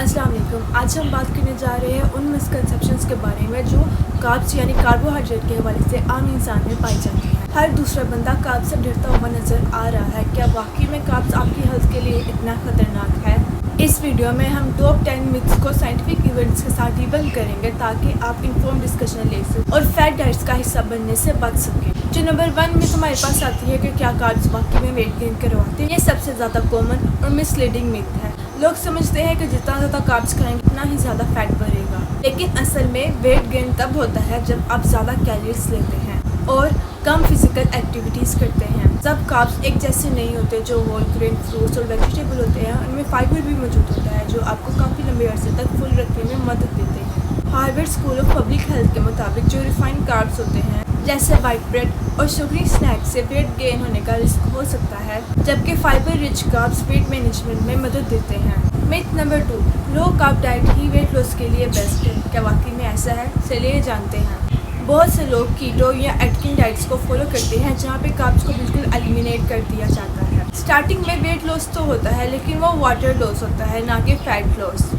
अस्सलाम वालेकुम। आज हम बात करने जा रहे हैं उन मिसकंसेप्शंस के बारे में जो कार्ब्स यानी कार्बोहाइड्रेट के हवाले से आम इंसान में पाई जाती हैं। हर दूसरा बंदा कार्ब्स से डरता हुआ नज़र आ रहा है। क्या वाकई में कार्ब्स आपकी हेल्थ के लिए इतना ख़तरनाक है? इस वीडियो में हम टॉप 10 मिथ्स को साइंटिफिक इवेंट्स के साथ डिबंक करेंगे ताकि आप इन्फॉर्म डिस्कशन ले सकें और फैट डाइट्स का हिस्सा बनने से बच सकें। जो नंबर 1 मिथ हमारे पास आती है कि क्या कार्ब्स वाकई में वेट गेन करवाते हैं। ये सबसे ज़्यादा कॉमन और मिसलीडिंग मिथ है। लोग समझते हैं कि जितना ज़्यादा कार्ब्स खाएंगे उतना ही ज़्यादा फैट बढ़ेगा, लेकिन असल में वेट गेन तब होता है जब आप ज़्यादा कैलोरीज लेते हैं और कम फिजिकल एक्टिविटीज़ करते हैं। सब कार्ब्स एक जैसे नहीं होते। जो होल ग्रेन फ्रूट्स और वेजिटेबल होते हैं उनमें फाइबर भी मौजूद होता है जो आपको काफ़ी लंबे अरसे तक फुल रखने में मदद देते हैं। Harvard School of Public Health के मुताबिक जो रिफाइंड कार्ब्स होते हैं जैसे वाइट ब्रेड और शुगरी स्नैक्स से वेट गेन होने का रिस्क हो सकता है, जबकि fibre rich carbs weight management में मदद देते हैं। Myth number 2, low carb diet ही वेट लॉस के लिए बेस्ट है। क्या वाकई में ऐसा है? चलिए जानते हैं। बहुत से लोग कीटो या एटकिन डाइट्स को फॉलो करते हैं जहाँ पे कार्ब्स को बिल्कुल एलिमिनेट कर दिया जाता है। स्टार्टिंग में वेट लॉस तो होता है लेकिन वो वाटर लॉस होता है, ना कि फैट लॉस।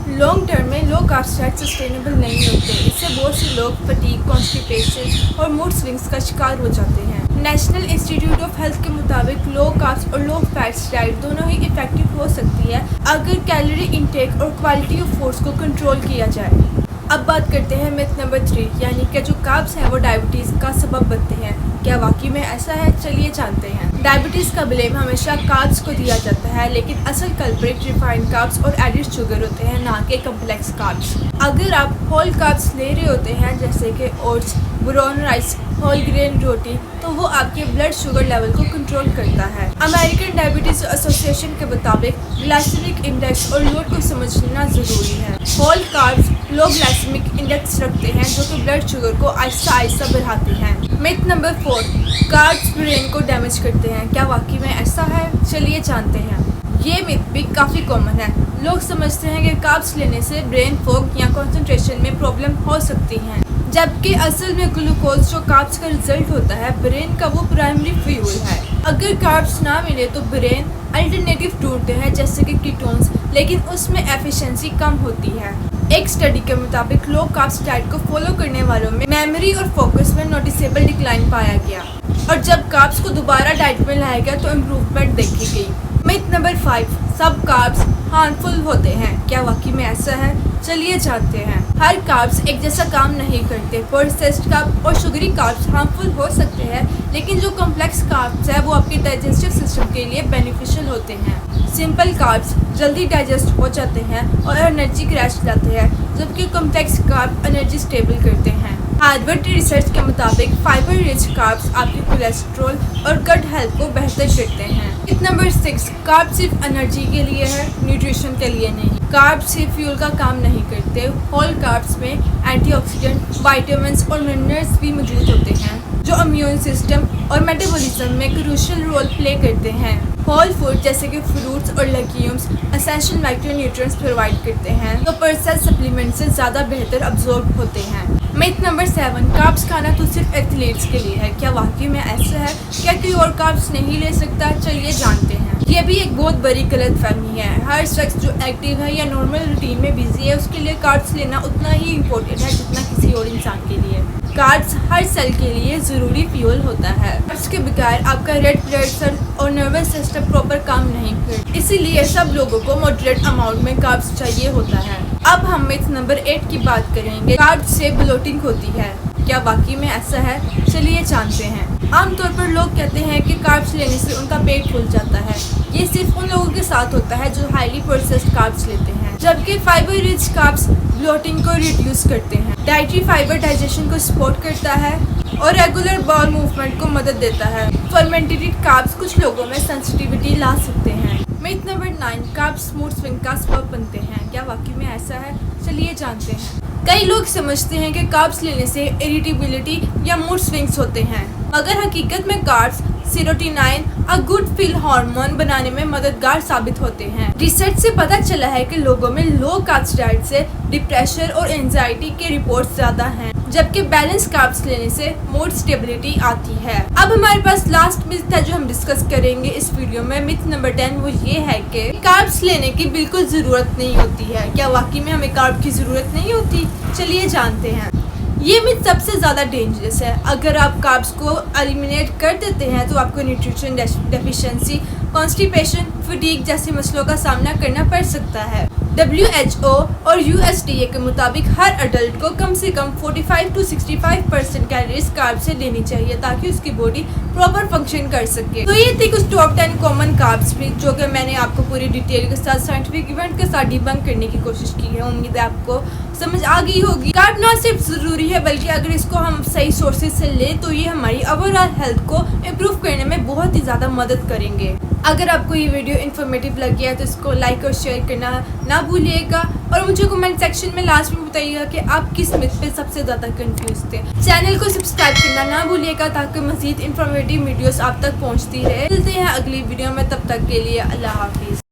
लॉन्ग टर्म में लो कार्ब्स डाइट सस्टेनेबल नहीं होते। इससे बहुत से लोग फटीग, कॉन्स्टिपेशन और मूड स्विंग्स का शिकार हो जाते हैं। नेशनल इंस्टीट्यूट ऑफ हेल्थ के मुताबिक लो कार्ब्स और लो फैट्स डाइट दोनों ही इफेक्टिव हो सकती है अगर कैलोरी इंटेक और क्वालिटी ऑफ फूड्स को कंट्रोल किया जाए। अब बात करते हैं मिथ नंबर 3, यानी कि जो कार्ब्स हैं वो डायबिटीज़ का सबब बनते हैं। क्या वाकई में ऐसा है? चलिए जानते हैं। डायबिटीज़ का ब्लेम हमेशा कार्ब्स को दिया जाता है, लेकिन असल कल्प्रिट रिफाइंड कार्ब्स और एडेड शुगर होते हैं, ना कि कम्प्लेक्स कार्ब्स। अगर आप होल कार्ब्स ले रहे होते हैं जैसे कि oats, brown rice, whole grain रोटी, तो वो आपके ब्लड शुगर लेवल को कंट्रोल करता है। अमेरिकन डायबिटीज़ एसोसिएशन के मुताबिक ग्लाइसेमिक इंडेक्स और लोड को समझना ज़रूरी है। होल कार्ब्स लो ग्लाइसेमिक इंडेक्स रखते हैं जो कि ब्लड शुगर को आहिस्ता आहिस्ता बढ़ाते हैं। मिथ नंबर 4, कार्ब्स ब्रेन को डैमेज करते हैं। क्या वाकई में ऐसा है? चलिए जानते हैं। ये मिथ भी काफ़ी कॉमन है। लोग समझते हैं कि कार्ब्स लेने से ब्रेन फॉग या कंसंट्रेशन में प्रॉब्लम हो सकती है, जबकि असल में ग्लूकोज जो कार्ब्स का रिजल्ट होता है ब्रेन का वो प्राइमरी फ्यूल है। अगर कार्ब्स ना मिले तो ब्रेन अल्टरनेटिव ढूंढते हैं जैसे कि कीटोन्स, लेकिन उसमें एफिशिएंसी कम होती है। एक स्टडी के मुताबिक लो कार्ब्स डाइट को फॉलो करने वालों में मेमोरी और फोकस में नोटिसेबल डिक्लाइन पाया गया, और जब कार्ब्स को दोबारा डाइट में लाया गया तो इम्प्रूवमेंट देखी गई। मिथ नंबर 5, सब कार्ब्स हार्मफुल होते हैं। क्या वाकई में ऐसा है? चलिए जानते हैं। हर कार्ब्स एक जैसा काम नहीं करते। प्रोसेस्ड कार्ब और शुगरी कार्ब्स हार्मफुल हो सकते हैं, लेकिन जो कॉम्प्लेक्स कार्ब्स है वो आपके डाइजेस्टिव सिस्टम के लिए बेनिफिशियल होते हैं। सिंपल कार्ब्स जल्दी डाइजेस्ट हो जाते हैं और एनर्जी क्रैश जाते हैं, जबकि कॉम्प्लेक्स कार्ब एनर्जी स्टेबल करते हैं। हार्वर्ड रिसर्च के मुताबिक फाइबर रिच कार्ब्स आपके कोलेस्ट्रॉल और गट हेल्थ को बेहतर करते हैं। मिथ नंबर 6, कार्ब्स सिर्फ एनर्जी के लिए है, न्यूट्रिशन के लिए नहीं। कार्ब्स सिर्फ फ्यूल का काम नहीं करते। होल कार्ब्स में एंटीऑक्सीडेंट, विटामिन्स और मिनरल्स भी मौजूद होते हैं जो इम्यून सिस्टम और मेटाबॉलिज्म में क्रूशियल रोल प्ले करते हैं। होल फूड जैसे कि फ्रूट्स और लेग्यूम्स एसेंशियल माइक्रोन्यूट्रिएंट्स प्रोवाइड करते हैं, तो प्रोसेस्ड सप्लीमेंट से ज़्यादा बेहतर अब्जॉर्ब होते हैं। मिथ नंबर 7, कार्ब्स खाना तो सिर्फ एथलीट्स के लिए है। क्या वाकई में ऐसा है? क्या कोई और कार्ब्स नहीं ले सकता? चलिए जानते हैं। ये भी एक बहुत बड़ी गलतफहमी है। हर शख्स जो एक्टिव है या नॉर्मल रूटीन में बिजी है उसके लिए कार्ब्स लेना उतना ही इम्पोर्टेंट है जितना किसी और इंसान के लिए। कार्ब्स हर सेल के लिए ज़रूरी फ्यूल होता है। कार्ब्स के बगैर आपका रेड ब्लड सेल और नर्वस सिस्टम प्रॉपर काम नहीं करता, इसीलिए सब लोगों को मॉडरेट अमाउंट में कार्ब्स चाहिए होता है। अब हम मिथ नंबर 8 की बात करेंगे। कार्ब्स से ब्लोटिंग होती है। क्या वाकई में ऐसा है? चलिए जानते हैं। आमतौर पर लोग कहते हैं कि कार्ब्स लेने से उनका पेट फूल जाता है। ये सिर्फ उन लोगों के साथ होता है जो हाईली प्रोसेस्ड कार्ब्स लेते हैं, जबकि फाइबर रिच कार्ब्स ब्लोटिंग को रिड्यूस करते हैं। डाइटरी फाइबर डाइजेशन को सपोर्ट करता है और रेगुलर बाउल मूवमेंट को मदद देता है। फर्मेंटेड कार्ब्स कुछ लोगों में सेंसिटिविटी ला सकते हैं। Myth number 9, carbs mood swing का सबब बनते हैं। क्या वाकई में ऐसा है? चलिए जानते हैं। कई लोग समझते हैं कि कार्ब्स लेने से इरिटेबिलिटी या मूड स्विंग्स होते हैं, मगर हकीकत में carbs serotonin a good feel hormone बनाने में मददगार साबित होते हैं। रिसर्च से पता चला है कि लोगों में लो कार्ब्स डाइट से डिप्रेशन और एंजाइटी के रिपोर्ट्स ज्यादा हैं, जबकि बैलेंस कार्ब्स लेने से मूड स्टेबिलिटी आती है। अब हमारे पास लास्ट मिथ है जो हम डिस्कस करेंगे इस वीडियो में। मिथ नंबर 10 वो ये है कि कार्ब्स लेने की बिल्कुल जरूरत नहीं होती है। क्या वाकई में हमें कार्ब की जरूरत नहीं होती? चलिए जानते हैं। ये मिथ सबसे ज़्यादा डेंजरस है। अगर आप कार्ब्स को एलिमिनेट कर देते हैं तो आपको न्यूट्रिशन डेफिशिएंसी, कॉन्स्टिपेशन, फटीग जैसे मसलों का सामना करना पड़ सकता है। WHO और USDA के मुताबिक हर अडल्ट को कम से कम 45 to 65% कैलोरीज कार्ब से लेनी चाहिए ताकि उसकी बॉडी प्रॉपर फंक्शन कर सके। तो ये थी कुछ टॉप 10 कॉमन कार्ब्स भी जो कि मैंने आपको पूरी डिटेल के साथ साइंटिफिक इवेंट के साथ डिबंक करने की कोशिश की है। उम्मीद है आपको समझ आ गई होगी। कार्ब ना सिर्फ ज़रूरी है बल्कि अगर इसको हम सही सोर्सेज से लें तो ये हमारी ओवरऑल हेल्थ को इम्प्रूव करने में बहुत ही ज़्यादा मदद करेंगे। अगर आपको ये वीडियो इन्फॉर्मेटिव लगी है तो इसको लाइक और शेयर करना ना भूलिएगा और मुझे कमेंट सेक्शन में लास्ट में बताइएगा कि आप किस मिथ पे सबसे ज़्यादा कंफ्यूज थे। चैनल को सब्सक्राइब करना ना भूलिएगा ताकि मज़ीद इन्फॉर्मेटिव वीडियोस आप तक पहुंचती रहे। मिलते हैं अगली वीडियो में, तब तक के लिए अल्लाह हाफिज़।